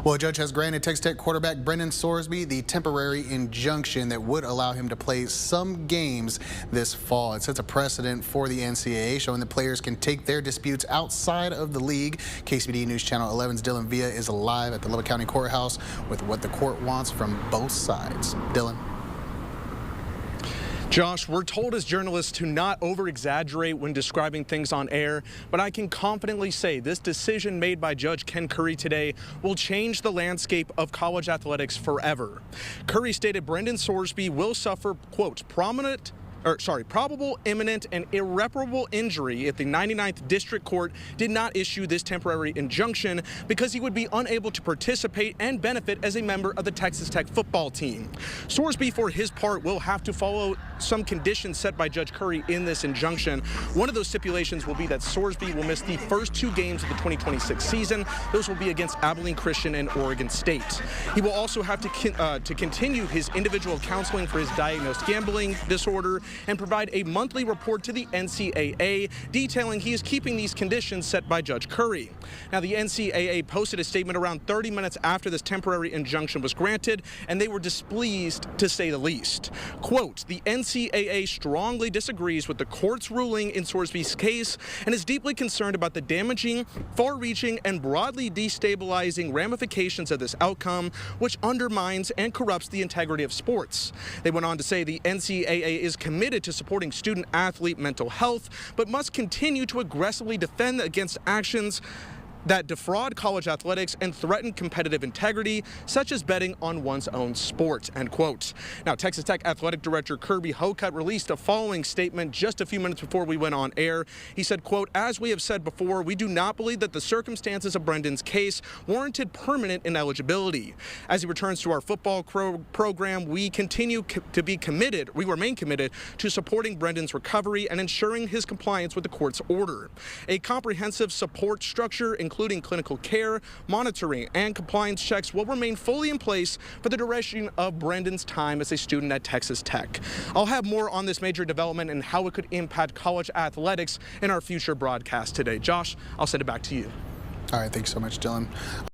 Well, a judge has granted Texas Tech quarterback Brendan Sorsby the temporary injunction that would allow him to play some games this fall. It sets a precedent for the NCAA, showing that players can take their disputes outside of the league. KCBD News Channel 11's Dylan Villa is live at the Lubbock County Courthouse with what the court wants from both sides. Dylan. Josh, we're told as journalists to not over-exaggerate when describing things on air, but I can confidently say this decision made by Judge Ken Curry today will change the landscape of college athletics forever. Curry stated Brendan Sorsby will suffer, quote, probable, imminent, and irreparable injury if the 99th District Court did not issue this temporary injunction because he would be unable to participate and benefit as a member of the Texas Tech football team. Sorsby, for his part, will have to follow some conditions set by Judge Curry in this injunction. One of those stipulations will be that Sorsby will miss the first 2 games of the 2026 season. Those will be against Abilene Christian and Oregon State. He will also have to continue his individual counseling for his diagnosed gambling disorder and provide a monthly report to the NCAA detailing he is keeping these conditions set by Judge Curry. Now, the NCAA posted a statement around 30 minutes after this temporary injunction was granted, and they were displeased to say the least. Quote, the NCAA strongly disagrees with the court's ruling in Sorsby's case and is deeply concerned about the damaging, far-reaching, and broadly destabilizing ramifications of this outcome, which undermines and corrupts the integrity of sports. They went on to say the NCAA is committed to supporting student-athlete mental health, but must continue to aggressively defend against actions that defraud college athletics and threaten competitive integrity, such as betting on one's own sport, end quote. Now, Texas Tech Athletic Director Kirby Hocutt released a following statement just a few minutes before we went on air. He said, quote, as we have said before, we do not believe that the circumstances of Brendan's case warranted permanent ineligibility. As he returns to our football program, we remain committed to supporting Brendan's recovery and ensuring his compliance with the court's order. A comprehensive support structure, including clinical care, monitoring, and compliance checks, will remain fully in place for the duration of Brendan's time as a student at Texas Tech. I'll have more on this major development and how it could impact college athletics in our future broadcast today. Josh, I'll send it back to you. All right, thanks so much, Dylan.